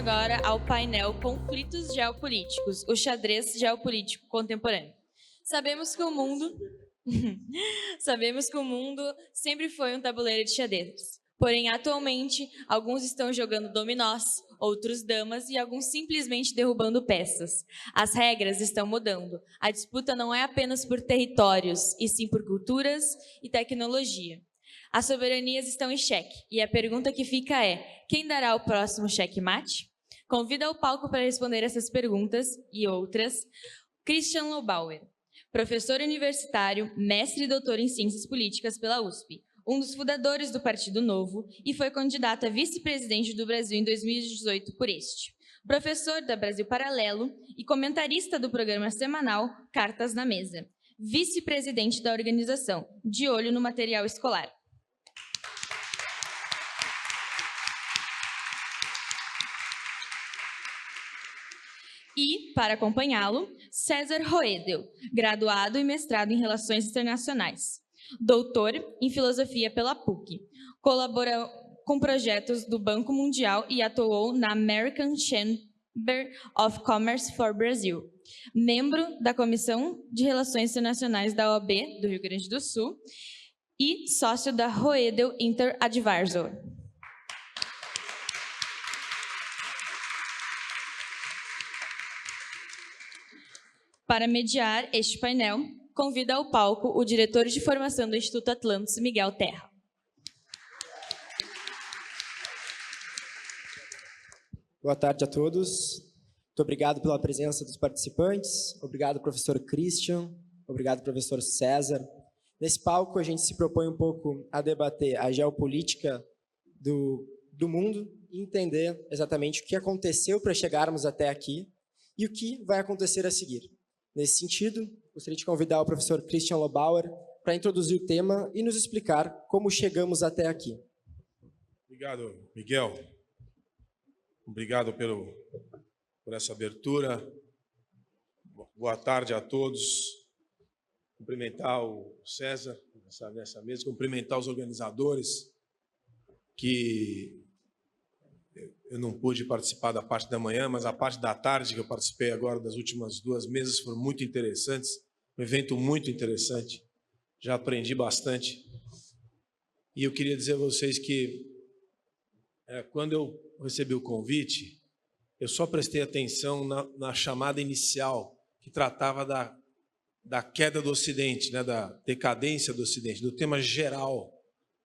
agora ao painel Conflitos Geopolíticos, o xadrez geopolítico contemporâneo. Sabemos que o mundo sempre foi um tabuleiro de xadrez. Porém, atualmente, alguns estão jogando dominós, outros damas e alguns simplesmente derrubando peças. As regras estão mudando. A disputa não é apenas por territórios, e sim por culturas e tecnologia. As soberanias estão em xeque, e a pergunta que fica é: quem dará o próximo xeque-mate? Convido ao palco para responder essas perguntas e outras Christian Lobauer, professor universitário, mestre e doutor em Ciências Políticas pela USP, um dos fundadores do Partido Novo e foi candidato a vice-presidente do Brasil em 2018 por este. Professor da Brasil Paralelo e comentarista do programa semanal Cartas na Mesa. Vice-presidente da organização, de olho no material escolar. E, para acompanhá-lo, César Roedel, graduado e mestrado em Relações Internacionais. Doutor em Filosofia pela PUC. Colabora com projetos do Banco Mundial e atuou na American Chamber of Commerce for Brazil. Membro da Comissão de Relações Internacionais da OAB do Rio Grande do Sul e sócio da Roedel Inter Advisor. Para mediar este painel, convida ao palco o diretor de formação do Instituto Atlantis, Miguel Terra. Boa tarde a todos. Muito obrigado pela presença dos participantes. Obrigado, professor Christian. Obrigado, professor César. Nesse palco, a gente se propõe um pouco a debater a geopolítica do mundo e entender exatamente o que aconteceu para chegarmos até aqui e o que vai acontecer a seguir. Nesse sentido, gostaria de convidar o professor Christian Lobauer para introduzir o tema e nos explicar como chegamos até aqui. Obrigado, Miguel. Obrigado por essa abertura. Boa tarde a todos. Cumprimentar o César nessa mesa, cumprimentar os organizadores, que eu não pude participar da parte da manhã, mas a parte da tarde que eu participei agora das últimas 2 mesas foram muito interessantes, um evento muito interessante, já aprendi bastante. E eu queria dizer a vocês que quando eu recebi o convite, eu só prestei atenção na chamada inicial, que tratava da queda do Ocidente, né, da decadência do Ocidente, do tema geral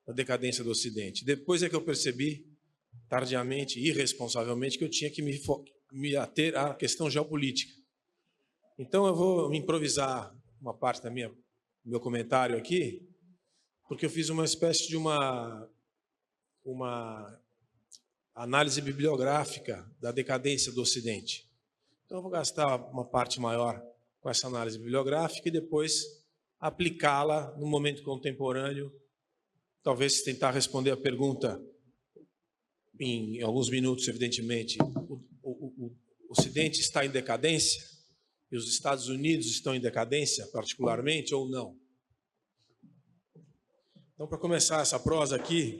da decadência do Ocidente. Depois é que eu percebi, tardiamente e irresponsavelmente, que eu tinha que me ater à questão geopolítica. Então, eu vou me improvisar uma parte do meu comentário aqui, porque eu fiz uma espécie de uma análise bibliográfica da decadência do Ocidente. Então, eu vou gastar uma parte maior com essa análise bibliográfica e depois aplicá-la no momento contemporâneo, talvez tentar responder a pergunta em alguns minutos, evidentemente. O Ocidente está em decadência? E os Estados Unidos estão em decadência, particularmente, ou não? Então, para começar essa prosa aqui,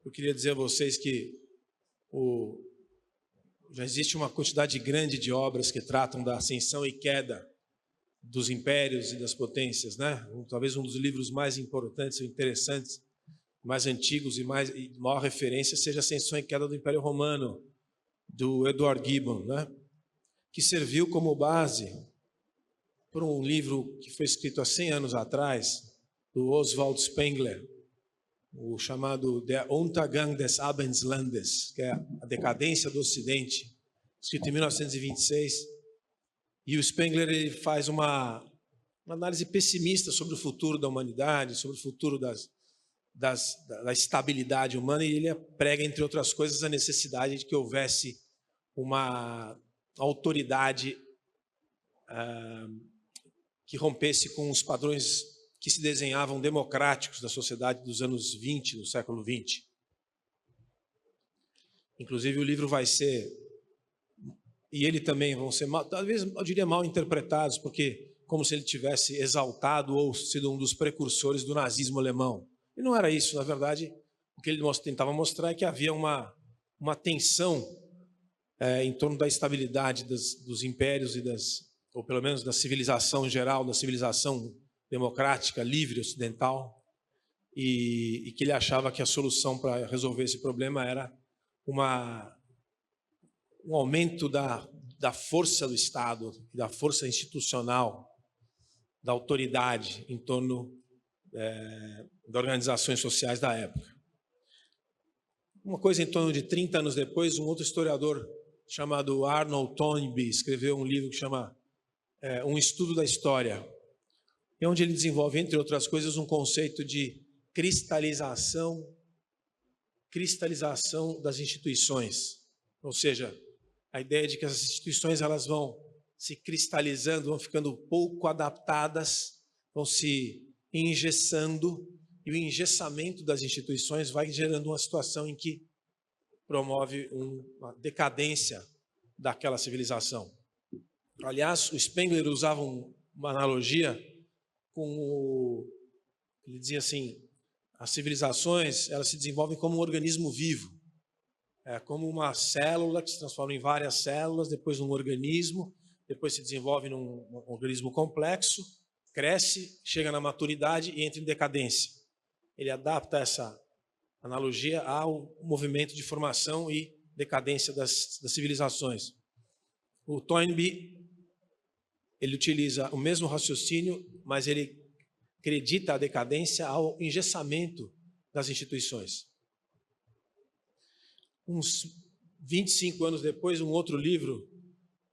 eu queria dizer a vocês que já existe uma quantidade grande de obras que tratam da ascensão e queda dos impérios e das potências, né? Talvez um dos livros mais importantes e interessantes, mais antigos e maior referência seja a Ascensão e Queda do Império Romano, do Edward Gibbon, né? Que serviu como base para um livro que foi escrito há 100 anos atrás, do Oswald Spengler, o chamado Der Untergang des Abendlandes, que é a decadência do Ocidente, escrito em 1926. E o Spengler ele faz uma análise pessimista sobre o futuro da humanidade, sobre o futuro da estabilidade humana, e ele prega, entre outras coisas, a necessidade de que houvesse uma autoridade que rompesse com os padrões que se desenhavam democráticos da sociedade dos anos 20, do século 20. Inclusive, o livro vai ser, e ele também vão ser, talvez, eu diria, mal interpretados, porque como se ele tivesse exaltado ou sido um dos precursores do nazismo alemão. E não era isso, na verdade, o que ele tentava mostrar é que havia uma tensão em torno da estabilidade dos impérios ou pelo menos da civilização em geral, da civilização democrática, livre, ocidental, e que ele achava que a solução para resolver esse problema era um aumento da força do Estado, da força institucional, da autoridade em torno das organizações sociais da época. Uma coisa em torno de 30 anos depois, um outro historiador chamado Arnold Toynbee escreveu um livro que chama Um Estudo da História, onde ele desenvolve, entre outras coisas, um conceito de cristalização das instituições. Ou seja, a ideia de que as instituições elas vão se cristalizando, vão ficando pouco adaptadas, vão se engessando, e o engessamento das instituições vai gerando uma situação em que promove uma decadência daquela civilização. Aliás, o Spengler usava uma analogia ele dizia assim, as civilizações elas se desenvolvem como um organismo vivo, como uma célula que se transforma em várias células, depois num organismo, depois se desenvolve num organismo complexo, cresce, chega na maturidade e entra em decadência. Ele adapta essa analogia ao movimento de formação e decadência das civilizações. O Toynbee, ele utiliza o mesmo raciocínio, mas ele acredita a decadência ao engessamento das instituições. Uns 25 anos depois, um outro livro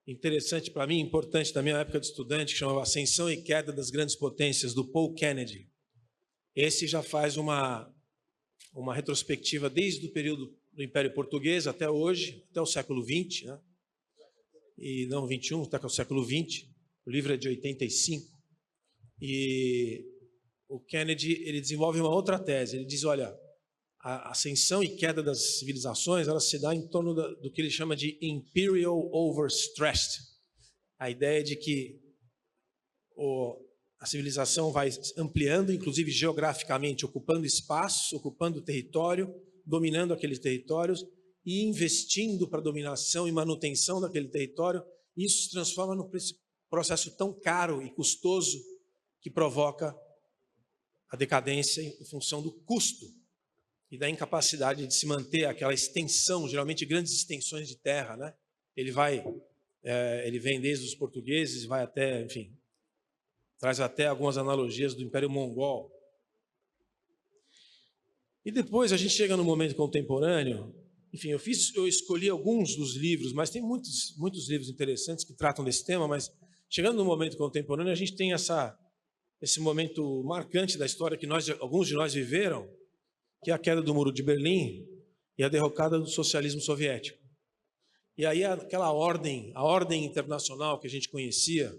interessante para mim, importante da minha época de estudante, que chamava Ascensão e Queda das Grandes Potências, do Paul Kennedy. Esse já faz uma retrospectiva desde o período do Império Português até hoje, até o século XX, né? E não 21, até o século XX. O livro é de 85. E o Kennedy ele desenvolve uma outra tese. Ele diz, olha, a ascensão e queda das civilizações ela se dá em torno do que ele chama de imperial overstressed. A ideia de que a civilização vai ampliando, inclusive geograficamente, ocupando espaços, ocupando território, dominando aqueles territórios e investindo para a dominação e manutenção daquele território. Isso se transforma num processo tão caro e custoso que provoca a decadência em função do custo e da incapacidade de se manter aquela extensão, geralmente grandes extensões de terra, né? Ele vem desde os portugueses, vai até, enfim, traz até algumas analogias do Império Mongol. E depois a gente chega no momento contemporâneo. Enfim, eu escolhi alguns dos livros, mas tem muitos livros interessantes que tratam desse tema, mas chegando no momento contemporâneo, a gente tem esse momento marcante da história que alguns de nós viveram, que é a queda do Muro de Berlim e a derrocada do socialismo soviético. E aí aquela a ordem internacional que a gente conhecia,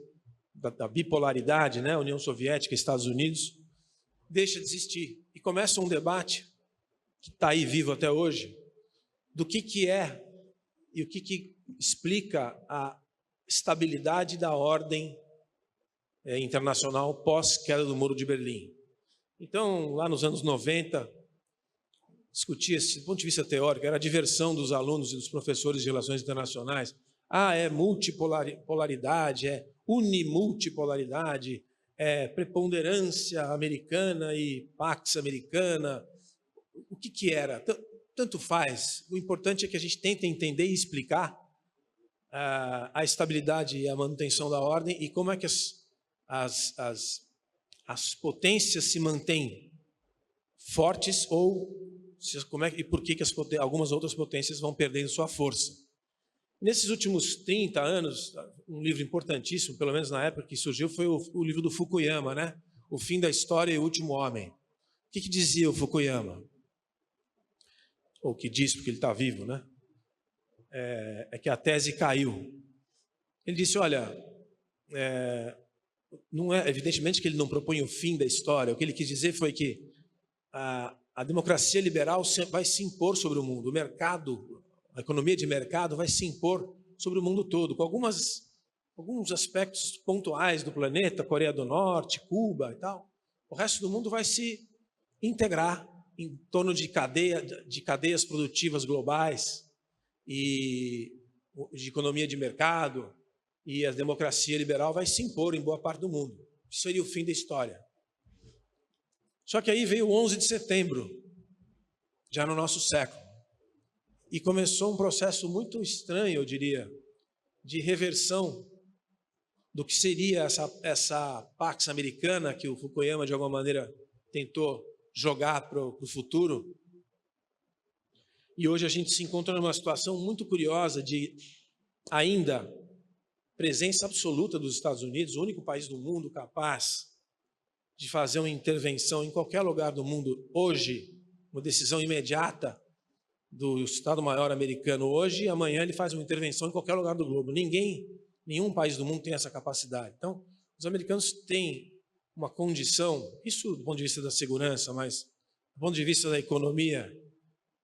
da bipolaridade, né, União Soviética e Estados Unidos, deixa de existir. E começa um debate, que está aí vivo até hoje, do que é e o que explica a estabilidade da ordem internacional pós-queda do Muro de Berlim. Então, lá nos anos 90, discutia-se, do ponto de vista teórico, era a diversão dos alunos e dos professores de relações internacionais. É multipolaridade, é unimultipolaridade, é preponderância americana e pax americana. O que era? Tanto faz. O importante é que a gente tente entender e explicar a estabilidade e a manutenção da ordem e como é que as potências se mantêm fortes e por que algumas outras potências vão perdendo sua força. Nesses últimos 30 anos, um livro importantíssimo, pelo menos na época que surgiu, foi o livro do Fukuyama, né? O Fim da História e o Último Homem. O que dizia o Fukuyama? Ou que diz, porque ele está vivo, né? É que a tese caiu. Ele disse, olha, não é evidentemente que ele não propõe o fim da história. O que ele quis dizer foi que a democracia liberal vai se impor sobre o mundo. O mercado, a economia de mercado vai se impor sobre o mundo todo, com alguns aspectos pontuais do planeta, Coreia do Norte, Cuba e tal. O resto do mundo vai se integrar em torno de cadeias produtivas globais e de economia de mercado e a democracia liberal vai se impor em boa parte do mundo. Isso seria o fim da história. Só que aí veio o 11 de setembro, já no nosso século, e começou um processo muito estranho, eu diria, de reversão do que seria essa Pax Americana que o Fukuyama, de alguma maneira, tentou jogar para o futuro. E hoje a gente se encontra numa situação muito curiosa de ainda presença absoluta dos Estados Unidos, o único país do mundo capaz de fazer uma intervenção em qualquer lugar do mundo hoje, uma decisão imediata do Estado-Maior americano hoje, e amanhã ele faz uma intervenção em qualquer lugar do globo. Nenhum país do mundo tem essa capacidade. Então, os americanos têm uma condição, isso do ponto de vista da segurança, mas do ponto de vista da economia,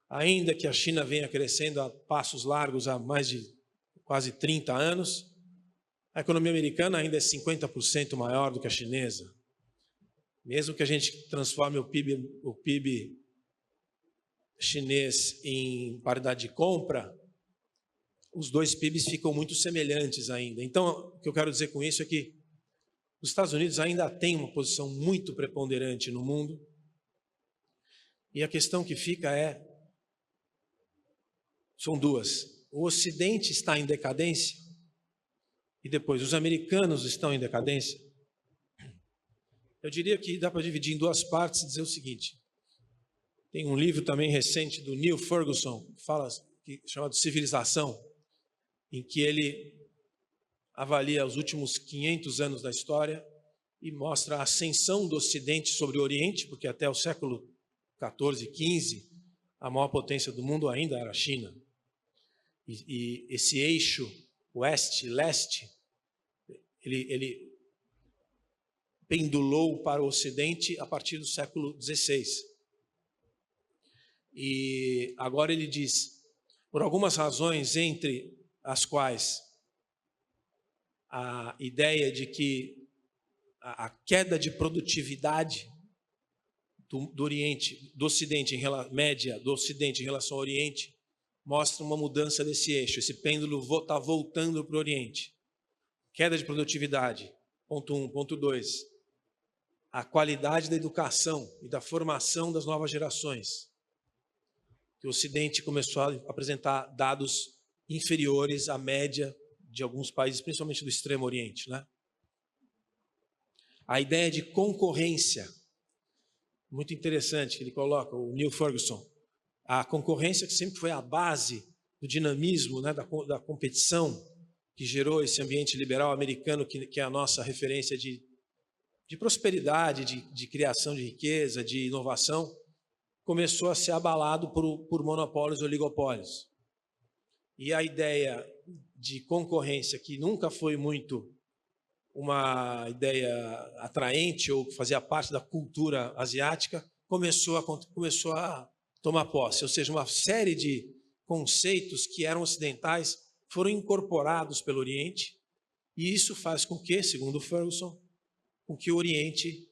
ainda que a China venha crescendo a passos largos há mais de quase 30 anos, a economia americana ainda é 50% maior do que a chinesa. Mesmo que a gente transforme o PIB chinês em paridade de compra, os dois PIBs ficam muito semelhantes ainda. Então, o que eu quero dizer com isso é que os Estados Unidos ainda têm uma posição muito preponderante no mundo, e a questão que fica são duas. O Ocidente está em decadência, e depois os americanos estão em decadência. Eu diria que dá para dividir em duas partes e dizer o seguinte. Tem um livro também recente do Neil Ferguson, chamado Civilização, em que ele avalia os últimos 500 anos da história e mostra a ascensão do Ocidente sobre o Oriente, porque até o século XIV, XV, a maior potência do mundo ainda era a China. E esse eixo oeste-leste, ele pendulou para o Ocidente a partir do século XVI. E agora ele diz, por algumas razões, entre as quais a ideia de que a queda de produtividade do Oriente, do Ocidente, média do Ocidente em relação ao Oriente, mostra uma mudança desse eixo. Esse pêndulo está voltando para o Oriente. Queda de produtividade, ponto 1. Ponto 2, a qualidade da educação e da formação das novas gerações. Que o Ocidente começou a apresentar dados inferiores à média de alguns países, principalmente do Extremo Oriente, né? A ideia de concorrência, muito interessante, que ele coloca, o Neil Ferguson. A concorrência que sempre foi a base do dinamismo, né, da competição, que gerou esse ambiente liberal americano, que é a nossa referência de prosperidade, de criação de riqueza, de inovação, começou a ser abalado por monopólios e oligopólios. E a ideia de concorrência, que nunca foi muito uma ideia atraente ou que fazia parte da cultura asiática, começou a tomar posse. Ou seja, uma série de conceitos que eram ocidentais foram incorporados pelo Oriente, e isso faz com que, segundo Ferguson, com que o Oriente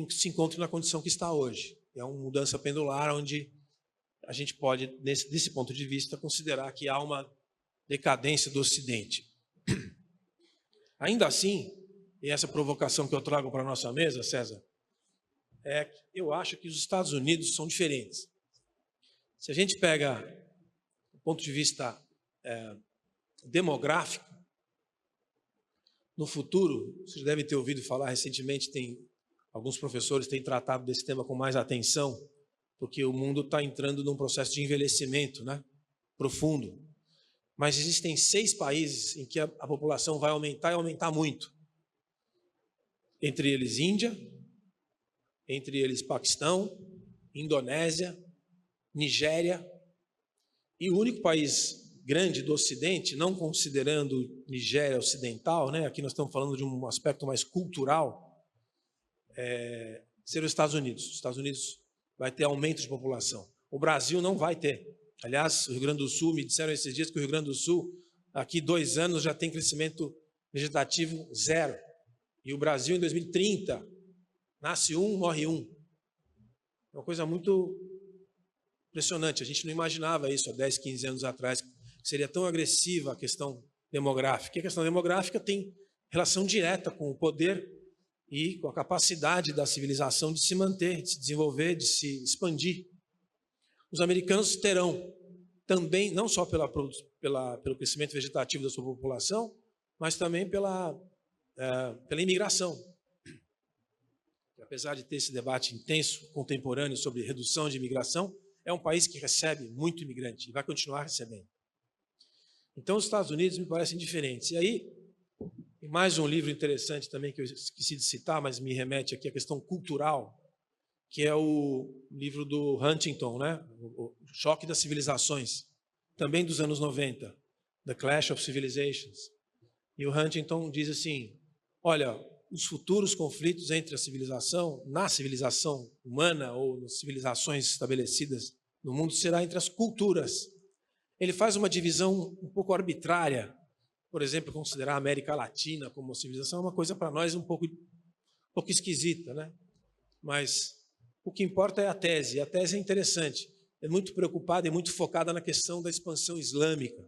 se encontre na condição que está hoje. É uma mudança pendular onde a gente pode, desse ponto de vista, considerar que há uma decadência do Ocidente. Ainda assim, e essa provocação que eu trago para a nossa mesa, César, eu acho que os Estados Unidos são diferentes. Se a gente pega do ponto de vista demográfico, no futuro, vocês devem ter ouvido falar recentemente, alguns professores têm tratado desse tema com mais atenção, porque o mundo está entrando num processo de envelhecimento, né, profundo. Mas existem 6 países em que a população vai aumentar e aumentar muito. Entre eles Índia, entre eles Paquistão, Indonésia, Nigéria, e o único país grande do Ocidente, não considerando Nigéria ocidental, né, aqui nós estamos falando de um aspecto mais cultural, ser os Estados Unidos. Os Estados Unidos vai ter aumento de população. O Brasil não vai ter. Aliás, o Rio Grande do Sul, me disseram esses dias que o Rio Grande do Sul, aqui 2 anos, já tem crescimento vegetativo 0. E o Brasil, em 2030, nasce 1, morre 1. É uma coisa muito impressionante. A gente não imaginava isso há 10, 15 anos atrás, que seria tão agressiva a questão demográfica. E a questão demográfica tem relação direta com o poder e com a capacidade da civilização de se manter, de se desenvolver, de se expandir. Os americanos terão também, não só pelo crescimento vegetativo da sua população, mas também pela imigração. Apesar de ter esse debate intenso, contemporâneo, sobre redução de imigração, é um país que recebe muito imigrante e vai continuar recebendo. Então, os Estados Unidos me parecem diferentes. E aí, mais um livro interessante também, que eu esqueci de citar, mas me remete aqui à questão cultural, que é o livro do Huntington, né? O Choque das Civilizações, também dos anos 90, The Clash of Civilizations. E o Huntington diz assim, olha, os futuros conflitos entre a civilização, na civilização humana ou nas civilizações estabelecidas no mundo, será entre as culturas. Ele faz uma divisão um pouco arbitrária. Por exemplo, considerar a América Latina como uma civilização é uma coisa para nós um pouco esquisita, né? Mas o que importa é a tese. E a tese é interessante. É muito preocupada e muito focada na questão da expansão islâmica,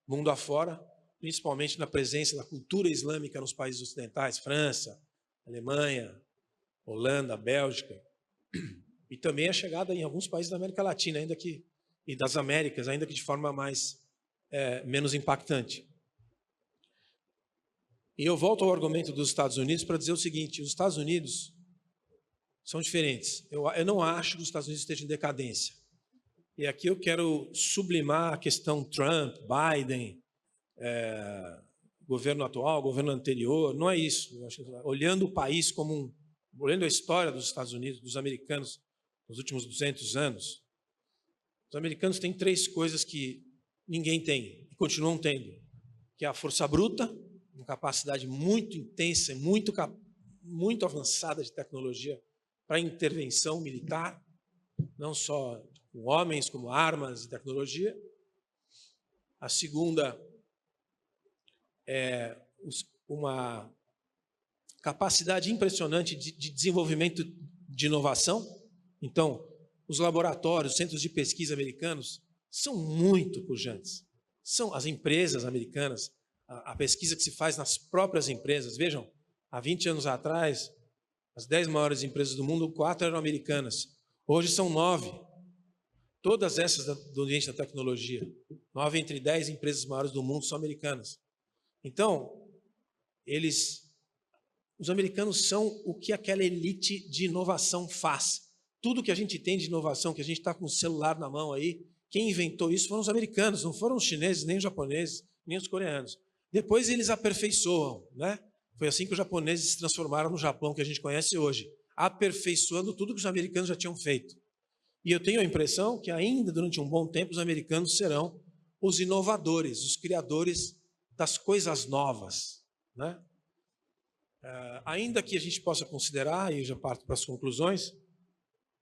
mundo afora, principalmente na presença da cultura islâmica nos países ocidentais, França, Alemanha, Holanda, Bélgica, e também a chegada em alguns países da América Latina, e das Américas, ainda que de forma menos impactante. E eu volto ao argumento dos Estados Unidos para dizer o seguinte, os Estados Unidos são diferentes. Eu não acho que os Estados Unidos estejam em decadência. E aqui eu quero sublimar a questão Trump, Biden, governo atual, governo anterior, não é isso. Eu acho que, olhando o país olhando a história dos Estados Unidos, dos americanos, nos últimos 200 anos, os americanos têm 3 coisas que ninguém tem, e continuam tendo, que é a força bruta, uma capacidade muito intensa, muito avançada de tecnologia para intervenção militar, não só com homens, como armas e tecnologia. A segunda é uma capacidade impressionante de desenvolvimento de inovação. Então, os laboratórios, centros de pesquisa americanos são muito pujantes. São as empresas americanas, a pesquisa que se faz nas próprias empresas. Vejam, há 20 anos atrás, as 10 maiores empresas do mundo, 4 eram americanas. Hoje são 9. Todas essas do ambiente da tecnologia. 9 entre 10 empresas maiores do mundo são americanas. Então, os americanos são o que aquela elite de inovação faz. Tudo que a gente tem de inovação, que a gente está com o celular na mão aí, quem inventou isso foram os americanos, não foram os chineses, nem os japoneses, nem os coreanos. Depois eles aperfeiçoam, né? Foi assim que os japoneses se transformaram no Japão que a gente conhece hoje, aperfeiçoando tudo que os americanos já tinham feito. E eu tenho a impressão que ainda durante um bom tempo os americanos serão os inovadores, os criadores das coisas novas, né? Ainda que a gente possa considerar, e eu já parto para as conclusões,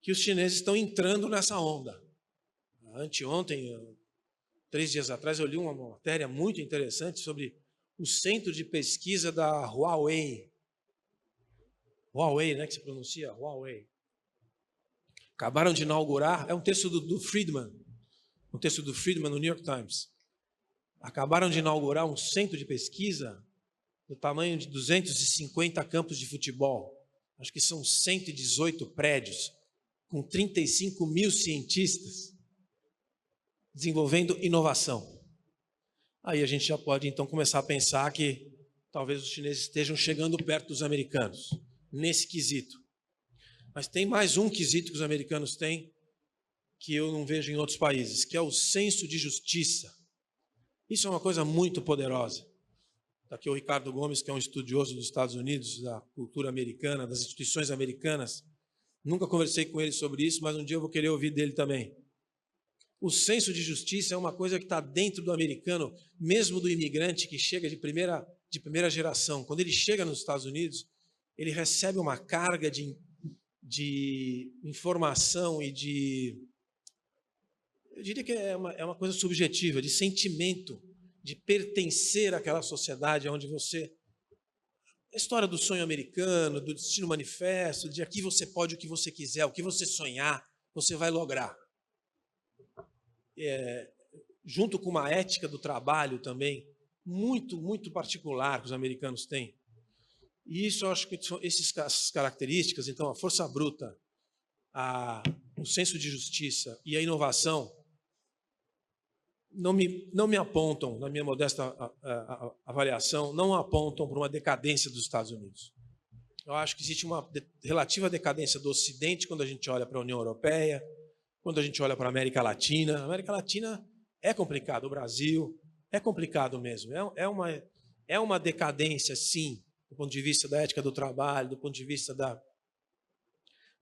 que os chineses estão entrando nessa onda. Anteontem, 3 dias atrás, eu li uma matéria muito interessante sobre o centro de pesquisa da Huawei. Huawei, né, que se pronuncia? Huawei. Acabaram de inaugurar, é um texto do Friedman, um texto do Friedman no New York Times. Acabaram de inaugurar um centro de pesquisa do tamanho de 250 campos de futebol. Acho que são 118 prédios, com 35 mil cientistas desenvolvendo inovação. Aí a gente já pode, então, começar a pensar que talvez os chineses estejam chegando perto dos americanos, nesse quesito. Mas tem mais um quesito que os americanos têm, que eu não vejo em outros países, que é o senso de justiça. Isso é uma coisa muito poderosa. Está aqui o Ricardo Gomes, que é um estudioso dos Estados Unidos, da cultura americana, das instituições americanas. Nunca conversei com ele sobre isso, mas um dia eu vou querer ouvir dele também. O senso de justiça é uma coisa que está dentro do americano, mesmo do imigrante que chega de primeira geração. Quando ele chega nos Estados Unidos, ele recebe uma carga de informação e eu diria que é uma coisa subjetiva, de sentimento, de pertencer àquela sociedade onde você... A história do sonho americano, do destino manifesto, de aqui você pode o que você quiser, o que você sonhar, você vai lograr. junto com uma ética do trabalho também, muito, muito particular que os americanos têm. E isso, eu acho que são essas características, então, a força bruta, o senso de justiça e a inovação, não me apontam, na minha modesta avaliação, não apontam para uma decadência dos Estados Unidos. Eu acho que existe uma relativa decadência do Ocidente quando a gente olha para a União Europeia, quando a gente olha para a América Latina. A América Latina é complicado, o Brasil é complicado mesmo. É uma decadência, sim, do ponto de vista da ética do trabalho, do ponto de vista da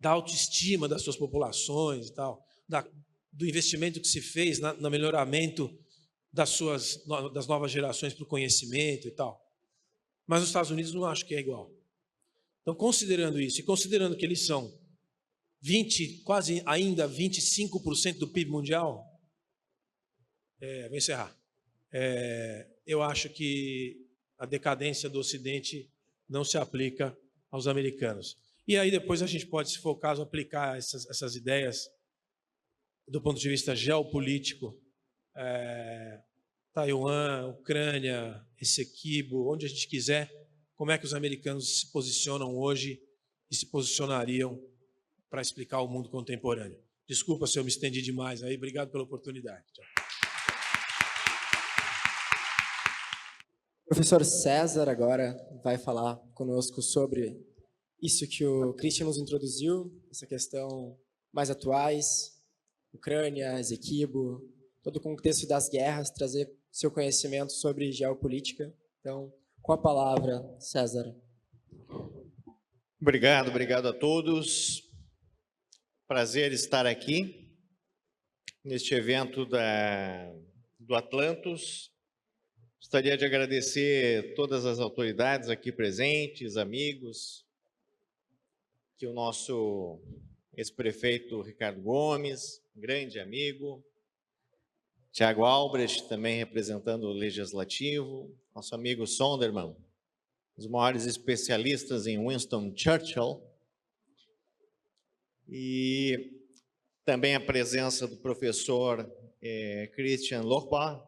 autoestima das suas populações e tal, do investimento que se fez no melhoramento das novas gerações para o conhecimento e tal. Mas os Estados Unidos não acho que é igual. Então, considerando isso, e considerando que eles são quase ainda 25% do PIB mundial, vou encerrar. Eu acho que a decadência do Ocidente não se aplica aos americanos. E aí depois a gente pode, se for o caso, aplicar essas ideias do ponto de vista geopolítico, Taiwan, Ucrânia, Essequibo, onde a gente quiser, como é que os americanos se posicionam hoje e se posicionariam para explicar o mundo contemporâneo. Desculpa se eu me estendi demais aí, obrigado pela oportunidade. Tchau. O professor César agora vai falar conosco sobre isso que o Christian nos introduziu, essa questão mais atuais, Ucrânia, Essequibo, todo o contexto das guerras, trazer seu conhecimento sobre geopolítica. Então, com a palavra, César. Obrigado a todos. Prazer estar aqui neste evento do Atlantos. Gostaria de agradecer todas as autoridades aqui presentes, amigos, que o nosso ex-prefeito Ricardo Gomes, grande amigo, Tiago Albrecht, também representando o Legislativo, nosso amigo Sondermann, os maiores especialistas em Winston Churchill, e também a presença do professor Christian Lohbach,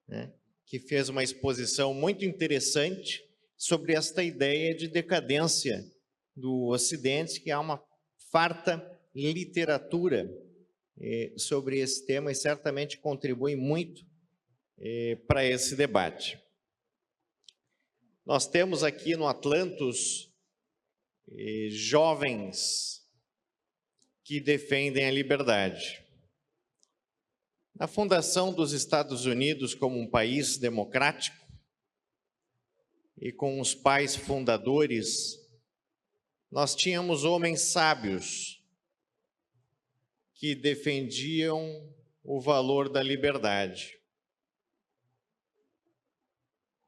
né, que fez uma exposição muito interessante sobre esta ideia de decadência do Ocidente, que há uma farta literatura sobre esse tema e certamente contribui muito para esse debate. Nós temos aqui no Atlantos jovens que defendem a liberdade. Na fundação dos Estados Unidos como um país democrático e com os pais fundadores, nós tínhamos homens sábios que defendiam o valor da liberdade.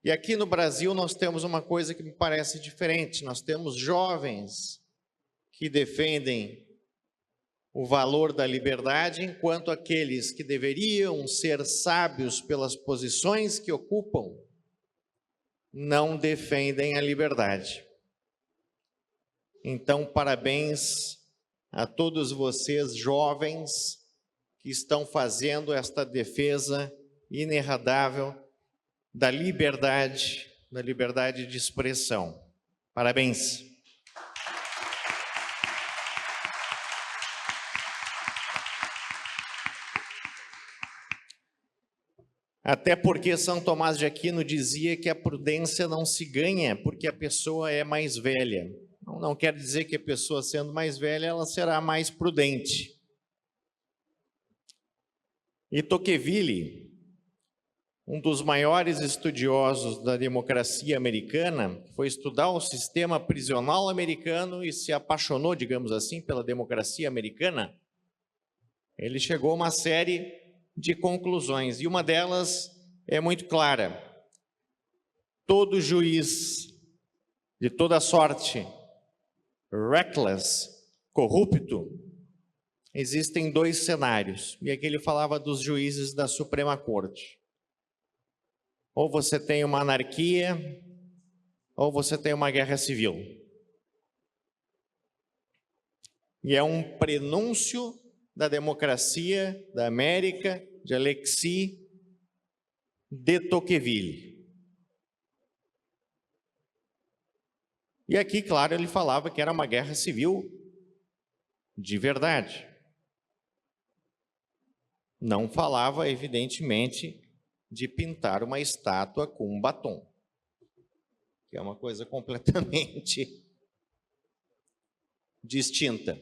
E aqui no Brasil nós temos uma coisa que me parece diferente. Nós temos jovens que defendem o valor da liberdade, enquanto aqueles que deveriam ser sábios pelas posições que ocupam não defendem a liberdade. Então, parabéns a todos vocês, jovens, que estão fazendo esta defesa inerradável da liberdade de expressão. Parabéns. Até porque São Tomás de Aquino dizia que a prudência não se ganha porque a pessoa é mais velha. Não quer dizer que a pessoa, sendo mais velha, ela será mais prudente. E Tocqueville, um dos maiores estudiosos da democracia americana, foi estudar o sistema prisional americano e se apaixonou, digamos assim, pela democracia americana. Ele chegou a uma série de conclusões, e uma delas é muito clara. Todo juiz de toda sorte, reckless, corrupto, existem dois cenários, e aqui ele falava dos juízes da Suprema Corte. Ou você tem uma anarquia, ou você tem uma guerra civil. E é um prenúncio da democracia da América, de Alexis de Tocqueville. E aqui, claro, ele falava que era uma guerra civil de verdade. Não falava, evidentemente, de pintar uma estátua com um batom, que é uma coisa completamente distinta.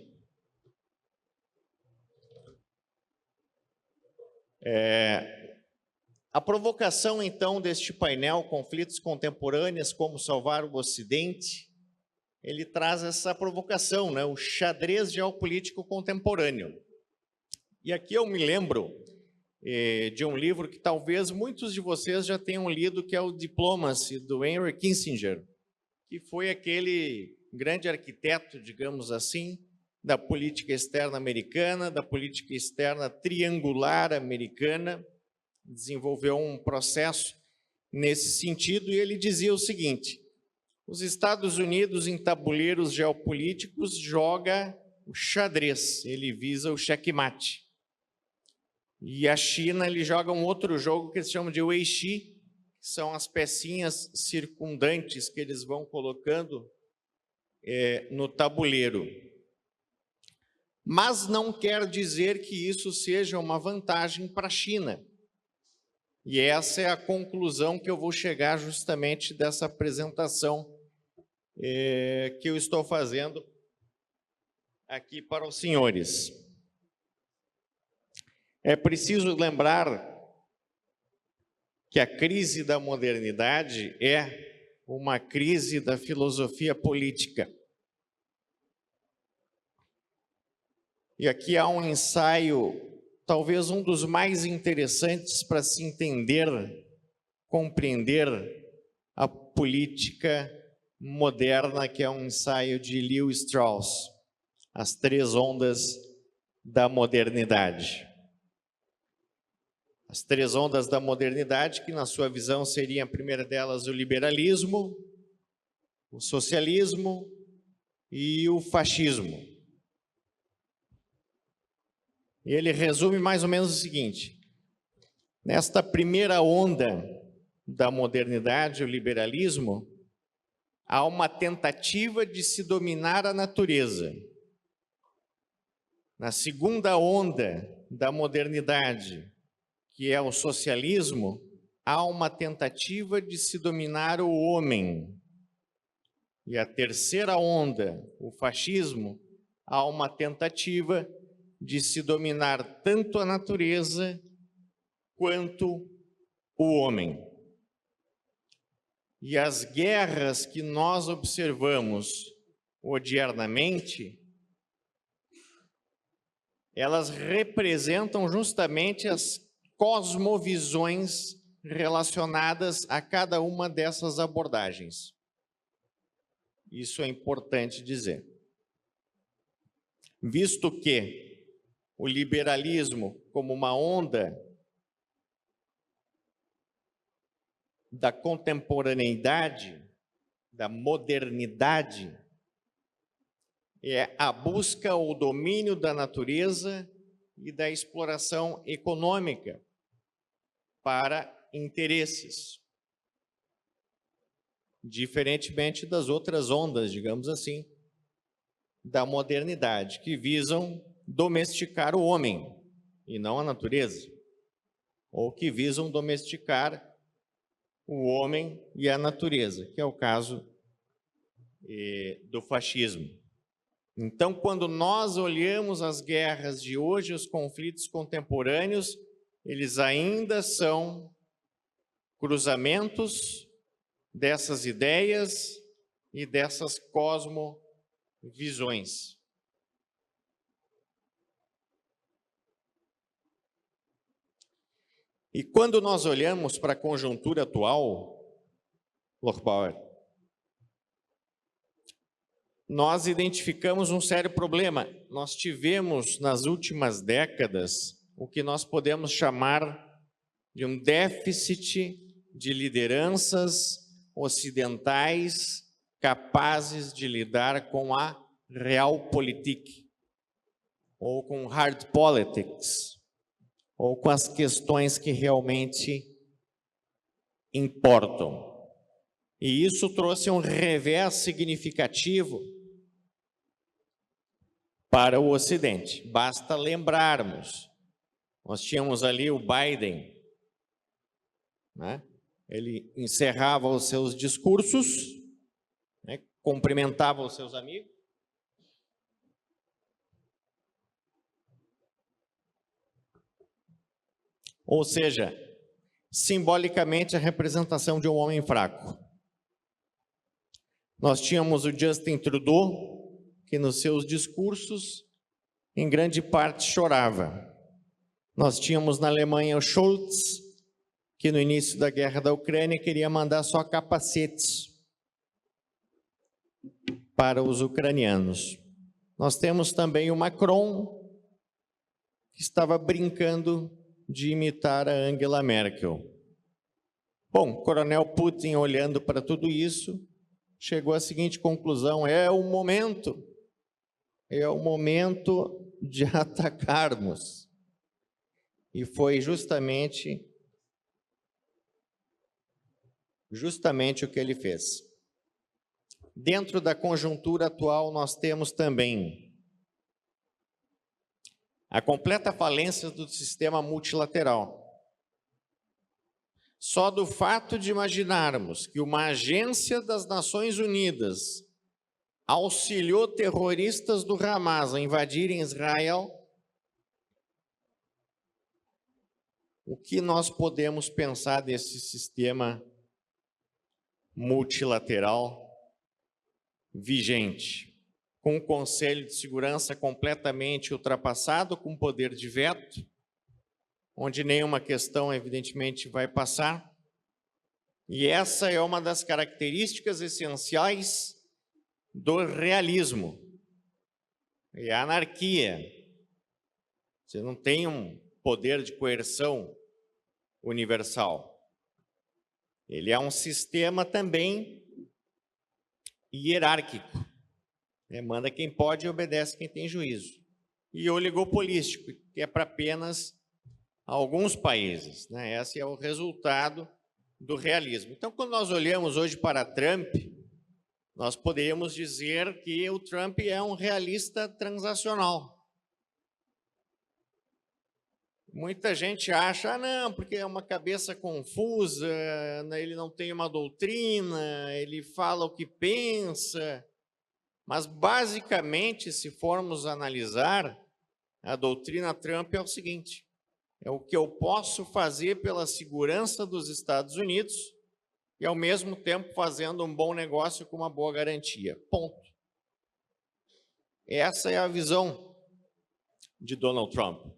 A provocação, então, deste painel, Conflitos Contemporâneos, Como Salvar o Ocidente, ele traz essa provocação, né? O xadrez geopolítico contemporâneo. E aqui eu me lembro de um livro que talvez muitos de vocês já tenham lido, que é o Diplomacy, do Henry Kissinger, que foi aquele grande arquiteto, digamos assim, da política externa americana, da política externa triangular americana, desenvolveu um processo nesse sentido, e ele dizia o seguinte: os Estados Unidos, em tabuleiros geopolíticos, joga o xadrez, ele visa o checkmate. E a China, ele joga um outro jogo que eles chamam de Weiqi, que são as pecinhas circundantes que eles vão colocando no tabuleiro. Mas não quer dizer que isso seja uma vantagem para a China. E essa é a conclusão que eu vou chegar justamente dessa apresentação que eu estou fazendo aqui para os senhores. É preciso lembrar que a crise da modernidade é uma crise da filosofia política. E aqui há um ensaio, talvez um dos mais interessantes para se entender, compreender a política moderna, que é um ensaio de Lewis Strauss, As Três Ondas da Modernidade. As três ondas da modernidade, que na sua visão seriam, a primeira delas, o liberalismo, o socialismo e o fascismo. E ele resume mais ou menos o seguinte: nesta primeira onda da modernidade, o liberalismo, há uma tentativa de se dominar a natureza. Na segunda onda da modernidade, que é o socialismo, há uma tentativa de se dominar o homem. E a terceira onda, o fascismo, há uma tentativa de se dominar tanto a natureza quanto o homem. E as guerras que nós observamos odiernamente, elas representam justamente as cosmovisões relacionadas a cada uma dessas abordagens. Isso é importante dizer. Visto que o liberalismo, como uma onda da contemporaneidade, da modernidade, é a busca ou domínio da natureza e da exploração econômica para interesses, diferentemente das outras ondas, digamos assim, da modernidade, que visam domesticar o homem e não a natureza, ou que visam domesticar o homem e a natureza, que é o caso do fascismo. Então, quando nós olhamos as guerras de hoje, os conflitos contemporâneos, eles ainda são cruzamentos dessas ideias e dessas cosmovisões. E quando nós olhamos para a conjuntura atual, Lochbauer, nós identificamos um sério problema. Nós tivemos, nas últimas décadas, o que nós podemos chamar de um déficit de lideranças ocidentais capazes de lidar com a realpolitik, ou com hard politics, ou com as questões que realmente importam. E isso trouxe um revés significativo para o Ocidente. Basta lembrarmos, nós tínhamos ali o Biden, né? Ele encerrava os seus discursos, né? Cumprimentava os seus amigos, ou seja, simbolicamente a representação de um homem fraco. Nós tínhamos o Justin Trudeau, que nos seus discursos, em grande parte, chorava. Nós tínhamos na Alemanha o Scholz, que no início da guerra da Ucrânia queria mandar só capacetes para os ucranianos. Nós temos também o Macron, que estava brincando de imitar a Angela Merkel. Bom, o coronel Putin, olhando para tudo isso, chegou à seguinte conclusão: é o momento de atacarmos. E foi justamente o que ele fez. Dentro da conjuntura atual, nós temos também a completa falência do sistema multilateral. Só do fato de imaginarmos que uma agência das Nações Unidas auxiliou terroristas do Hamas a invadirem Israel, o que nós podemos pensar desse sistema multilateral vigente, com um Conselho de Segurança completamente ultrapassado, com poder de veto, onde nenhuma questão, evidentemente, vai passar. E essa é uma das características essenciais do realismo. É a anarquia. Você não tem um poder de coerção universal. Ele é um sistema também hierárquico. Manda quem pode e obedece quem tem juízo. E oligopolístico, que é para apenas alguns países, né? Esse é o resultado do realismo. Então, quando nós olhamos hoje para Trump, nós poderíamos dizer que o Trump é um realista transacional. Muita gente acha, não, porque é uma cabeça confusa, ele não tem uma doutrina, ele fala o que pensa. Mas, basicamente, se formos analisar, a doutrina Trump é o seguinte: é o que eu posso fazer pela segurança dos Estados Unidos e, ao mesmo tempo, fazendo um bom negócio com uma boa garantia. Ponto. Essa é a visão de Donald Trump.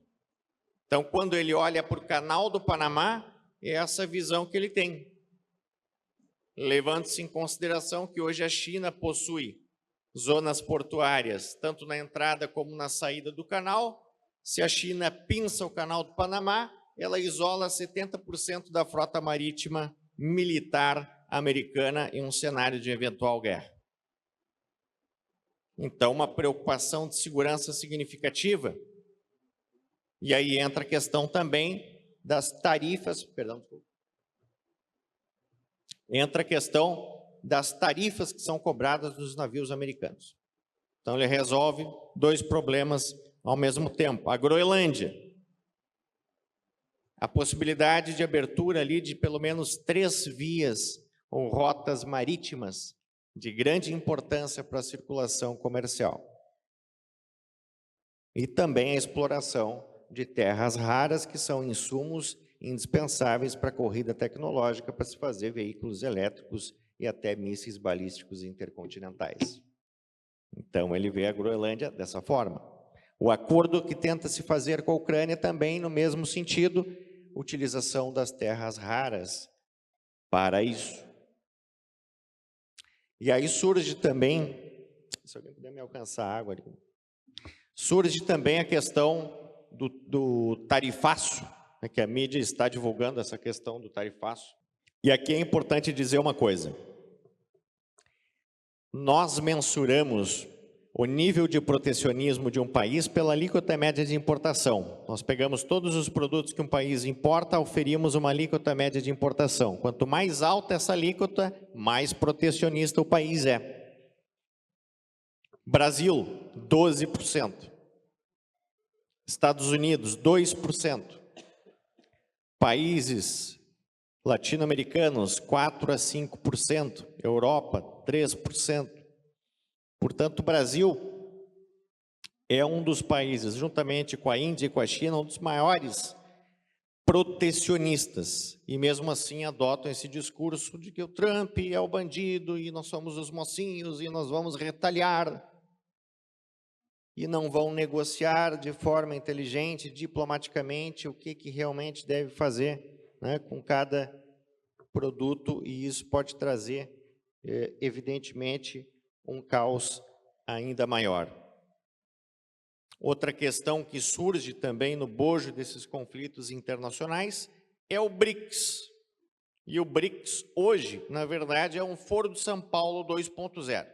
Então, quando ele olha para o Canal do Panamá, é essa visão que ele tem. Levando-se em consideração que hoje a China possui zonas portuárias, tanto na entrada como na saída do canal. Se a China pinça o Canal do Panamá, ela isola 70% da frota marítima militar americana em um cenário de eventual guerra. Então, uma preocupação de segurança significativa. E aí entra a questão também das tarifas, entra a questão das tarifas que são cobradas dos navios americanos. Então, ele resolve dois problemas ao mesmo tempo. A Groenlândia, a possibilidade de abertura ali de pelo menos 3 vias ou rotas marítimas de grande importância para a circulação comercial. E também a exploração de terras raras, que são insumos indispensáveis para a corrida tecnológica, para se fazer veículos elétricos e até mísseis balísticos intercontinentais. Então, ele vê a Groenlândia dessa forma. O acordo que tenta se fazer com a Ucrânia também, no mesmo sentido, utilização das terras raras para isso. E aí surge também, se alguém puder me alcançar a água ali, surge também a questão do tarifaço, né, que a mídia está divulgando essa questão do tarifaço. E aqui é importante dizer uma coisa. Nós mensuramos o nível de protecionismo de um país pela alíquota média de importação. Nós pegamos todos os produtos que um país importa, oferimos uma alíquota média de importação. Quanto mais alta essa alíquota, mais protecionista o país é. Brasil, 12%. Estados Unidos, 2%. Países latino-americanos, 4 a 5%. Europa, 3%. Portanto, o Brasil é um dos países, juntamente com a Índia e com a China, um dos maiores protecionistas. E mesmo assim adotam esse discurso de que o Trump é o bandido e nós somos os mocinhos e nós vamos retaliar. E não vão negociar de forma inteligente, diplomaticamente, o que realmente deve fazer, né, com cada produto. E isso pode trazer, evidentemente, um caos ainda maior. Outra questão que surge também no bojo desses conflitos internacionais é o BRICS. E o BRICS, hoje, na verdade, é um Foro de São Paulo 2.0.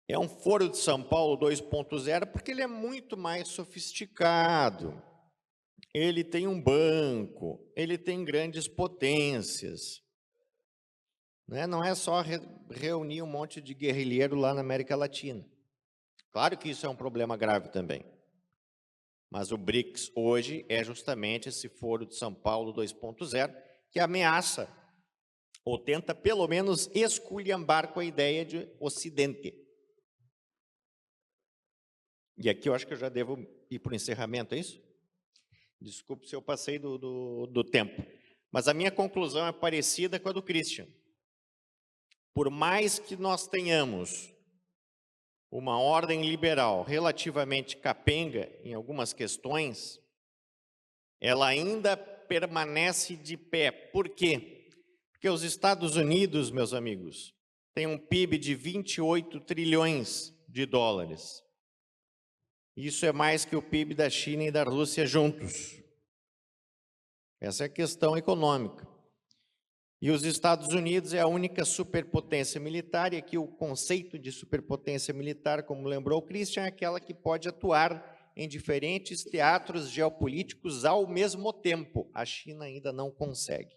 É um Foro de São Paulo 2.0 porque ele é muito mais sofisticado. Ele tem um banco, ele tem grandes potências. Não é só reunir um monte de guerrilheiro lá na América Latina. Claro que isso é um problema grave também. Mas o BRICS hoje é justamente esse Foro de São Paulo 2.0 que ameaça, ou tenta pelo menos esculhambar com a ideia de Ocidente. E aqui eu acho que eu já devo ir para o encerramento, é isso? Desculpe se eu passei do tempo. Mas a minha conclusão é parecida com a do Christian. Por mais que nós tenhamos uma ordem liberal relativamente capenga em algumas questões, ela ainda permanece de pé. Por quê? Porque os Estados Unidos, meus amigos, têm um PIB de 28 trilhões de dólares. Isso é mais que o PIB da China e da Rússia juntos. Essa é a questão econômica. E os Estados Unidos é a única superpotência militar, e aqui o conceito de superpotência militar, como lembrou o Christian, é aquela que pode atuar em diferentes teatros geopolíticos ao mesmo tempo. A China ainda não consegue,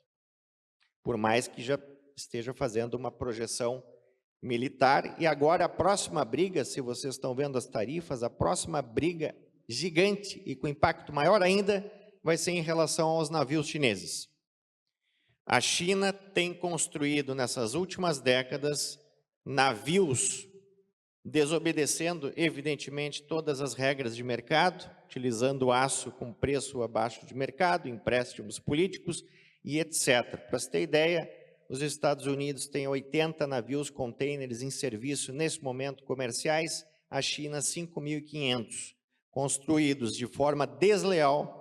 por mais que já esteja fazendo uma projeção militar. E agora a próxima briga, se vocês estão vendo as tarifas, a próxima briga gigante e com impacto maior ainda, vai ser em relação aos navios chineses. A China tem construído nessas últimas décadas navios desobedecendo, evidentemente, todas as regras de mercado, utilizando aço com preço abaixo de mercado, empréstimos políticos e etc. Para você ter ideia, os Estados Unidos têm 80 navios containers em serviço nesse momento comerciais, a China 5.500, construídos de forma desleal,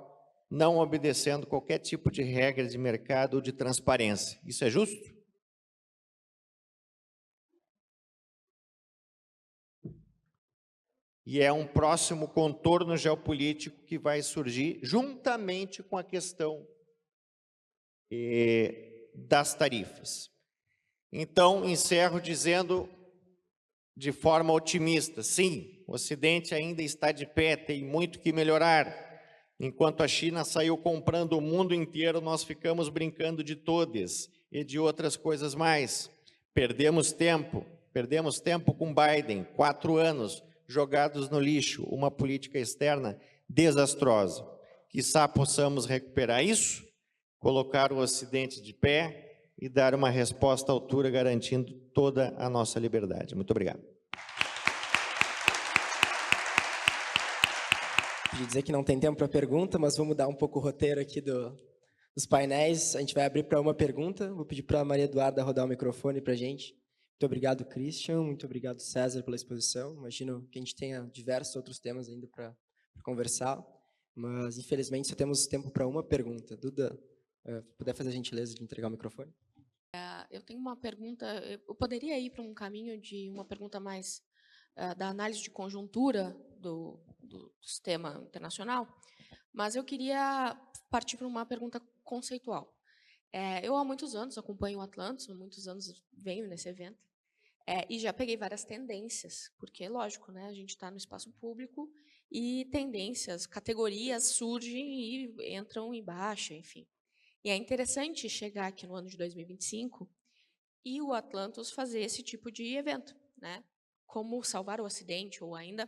não obedecendo qualquer tipo de regra de mercado ou de transparência. Isso é justo? E é um próximo contorno geopolítico que vai surgir juntamente com a questão das tarifas. Então, encerro dizendo de forma otimista, sim, o Ocidente ainda está de pé, tem muito que melhorar. Enquanto a China saiu comprando o mundo inteiro, nós ficamos brincando de todes e de outras coisas mais. Perdemos tempo com Biden, 4 anos jogados no lixo, uma política externa desastrosa. Quizá possamos recuperar isso, colocar o Ocidente de pé e dar uma resposta à altura, garantindo toda a nossa liberdade. Muito obrigado. Queria dizer que não tem tempo para pergunta, mas vou mudar um pouco o roteiro aqui dos painéis. A gente vai abrir para uma pergunta. Vou pedir para a Maria Eduarda rodar o microfone para a gente. Muito obrigado, Christian. Muito obrigado, César, pela exposição. Imagino que a gente tenha diversos outros temas ainda para conversar, mas infelizmente só temos tempo para uma pergunta. Duda, puder fazer a gentileza de entregar o microfone? Eu tenho uma pergunta. Eu poderia ir para um caminho de uma pergunta mais da análise de conjuntura do sistema internacional, mas eu queria partir para uma pergunta conceitual. Eu há muitos anos acompanho o Atlantis, há muitos anos venho nesse evento, E já peguei várias tendências, porque, lógico, né, a gente está no espaço público e tendências, categorias surgem e entram em baixa, enfim. E é interessante chegar aqui no ano de 2025 e o Atlantos fazer esse tipo de evento, né? Como salvar o Ocidente, ou ainda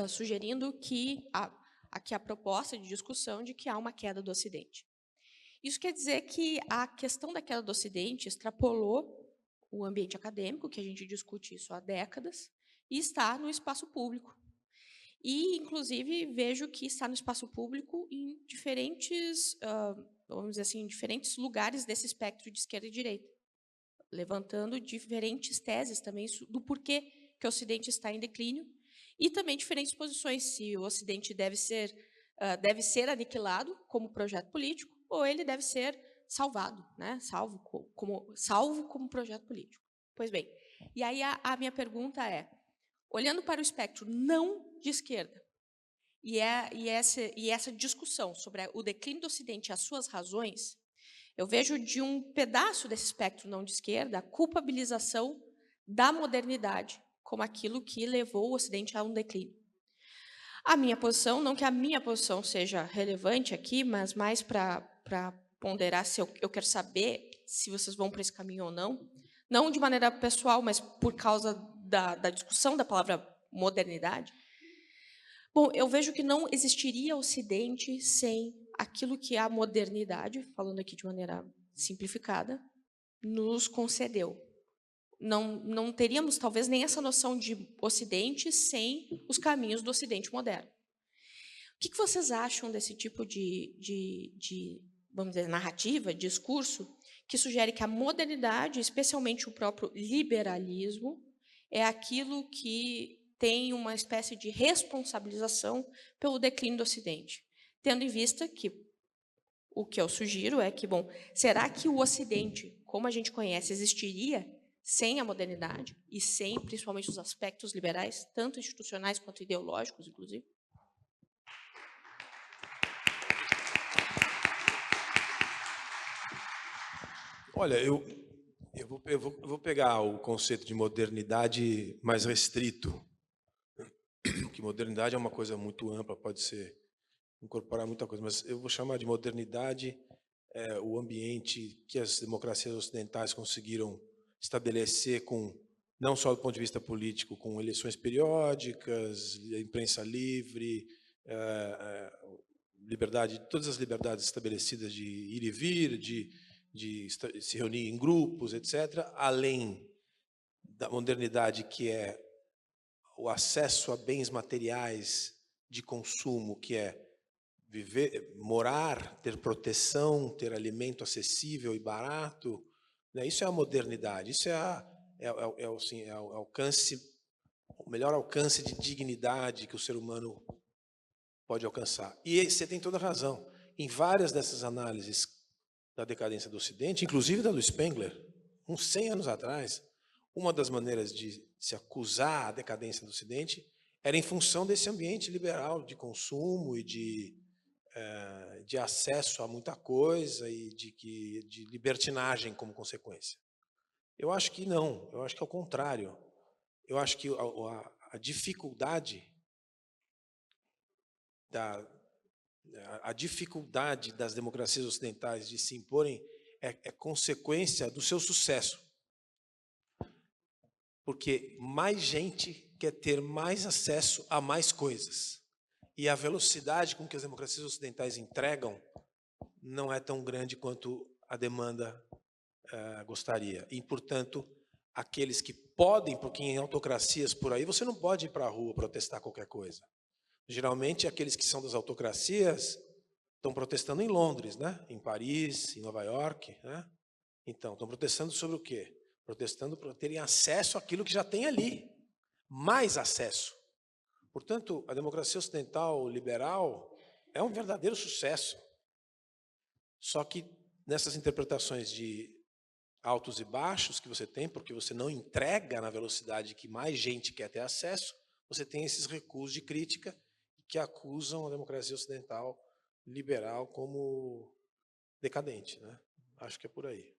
sugerindo que aqui a proposta de discussão de que há uma queda do Ocidente. Isso quer dizer que a questão da queda do Ocidente extrapolou o ambiente acadêmico, que a gente discute isso há décadas, e está no espaço público. E, inclusive, vejo que está no espaço público em diferentes, vamos dizer assim, em diferentes lugares desse espectro de esquerda e direita, levantando diferentes teses também do porquê que o Ocidente está em declínio e também diferentes posições, se o Ocidente deve ser aniquilado como projeto político ou ele deve ser salvado, né? salvo como projeto político. Pois bem, e aí a minha pergunta é, olhando para o espectro não de esquerda, e essa discussão sobre o declínio do Ocidente e as suas razões, eu vejo de um pedaço desse espectro não de esquerda a culpabilização da modernidade como aquilo que levou o Ocidente a um declínio. A minha posição, não que a minha posição seja relevante aqui, mas mais para ponderar se eu quero saber se vocês vão para esse caminho ou não de maneira pessoal, mas por causa da discussão da palavra modernidade. Bom, eu vejo que não existiria Ocidente sem aquilo que a modernidade, falando aqui de maneira simplificada, nos concedeu. Não teríamos, talvez, nem essa noção de Ocidente sem os caminhos do Ocidente moderno. O que vocês acham desse tipo de vamos dizer, narrativa, discurso, que sugere que a modernidade, especialmente o próprio liberalismo, é aquilo que tem uma espécie de responsabilização pelo declínio do Ocidente, tendo em vista que o que eu sugiro é que, bom, será que o Ocidente, como a gente conhece, existiria sem a modernidade e sem, principalmente, os aspectos liberais, tanto institucionais quanto ideológicos, inclusive? Olha, eu vou pegar o conceito de modernidade mais restrito, que modernidade é uma coisa muito ampla, pode ser incorporar muita coisa, mas eu vou chamar de modernidade o ambiente que as democracias ocidentais conseguiram estabelecer não só do ponto de vista político, com eleições periódicas, imprensa livre, liberdade, todas as liberdades estabelecidas de ir e vir, de se reunir em grupos, etc., além da modernidade, que é o acesso a bens materiais de consumo, que é viver, morar, ter proteção, ter alimento acessível e barato, né? Isso é a modernidade, isso o melhor alcance de dignidade que o ser humano pode alcançar. E você tem toda a razão. Em várias dessas análises da decadência do Ocidente, inclusive da do Spengler, uns 100 anos atrás, uma das maneiras de se acusar a decadência do Ocidente era em função desse ambiente liberal de consumo e de acesso a muita coisa e de libertinagem como consequência. Eu acho que não, eu acho que é o contrário. Eu acho que a dificuldade das democracias ocidentais de se imporem é consequência do seu sucesso. Porque mais gente quer ter mais acesso a mais coisas. E a velocidade com que as democracias ocidentais entregam não é tão grande quanto a demanda gostaria. E, portanto, aqueles que podem, porque em autocracias por aí, você não pode ir para a rua protestar qualquer coisa. Geralmente, aqueles que são das autocracias estão protestando em Londres, né? Em Paris, em Nova York. Né? Então, estão protestando sobre o quê? Protestando por terem acesso àquilo que já tem ali. Mais acesso. Portanto, a democracia ocidental liberal é um verdadeiro sucesso. Só que nessas interpretações de altos e baixos que você tem, porque você não entrega na velocidade que mais gente quer ter acesso, você tem esses recuos de crítica que acusam a democracia ocidental liberal como decadente, né? Acho que é por aí.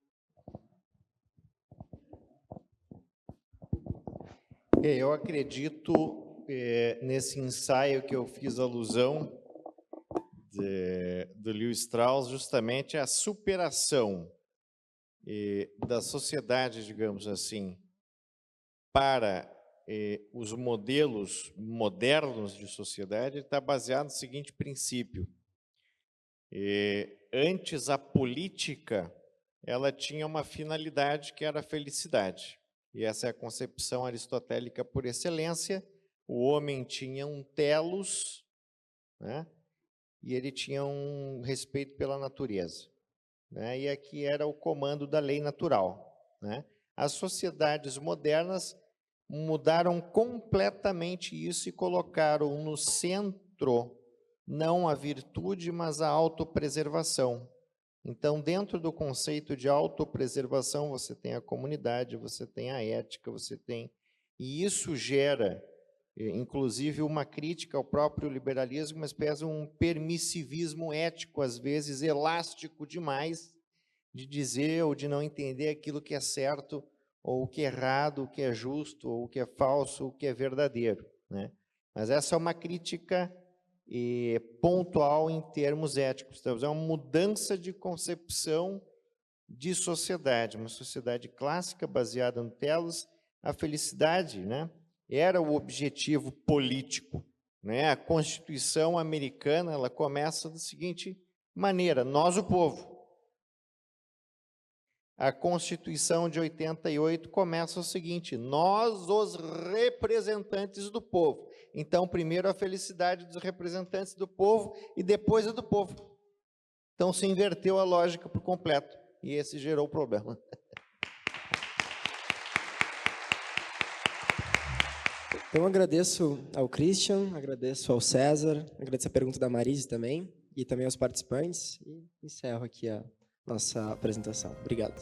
Eu acredito nesse ensaio que eu fiz alusão do Lewis Strauss, justamente a superação da sociedade, digamos assim, para os modelos modernos de sociedade, está baseado no seguinte princípio. Antes, a política ela tinha uma finalidade que era a felicidade. E essa é a concepção aristotélica por excelência. O homem tinha um telos, né? E ele tinha um respeito pela natureza, né? E aqui era o comando da lei natural, né? As sociedades modernas mudaram completamente isso e colocaram no centro não a virtude, mas a autopreservação. Então, dentro do conceito de autopreservação, você tem a comunidade, você tem a ética, você tem... E isso gera, inclusive, uma crítica ao próprio liberalismo, uma espécie de um permissivismo ético, às vezes elástico demais, de dizer ou de não entender aquilo que é certo, ou o que é errado, o que é justo, ou o que é falso, o que é verdadeiro, né? Mas essa é uma crítica pontual em termos éticos. Então, é uma mudança de concepção de sociedade, uma sociedade clássica baseada no telos. A felicidade, né, era o objetivo político, né? A Constituição americana ela começa da seguinte maneira: nós, o povo. A Constituição de 88 começa o seguinte: nós, os representantes do povo. Então, primeiro a felicidade dos representantes do povo e depois a do povo. Então, se inverteu a lógica por completo e esse gerou o problema. Então, agradeço ao Christian, agradeço ao César, agradeço a pergunta da Marise também, e também aos participantes, e encerro aqui a nossa apresentação. Obrigado.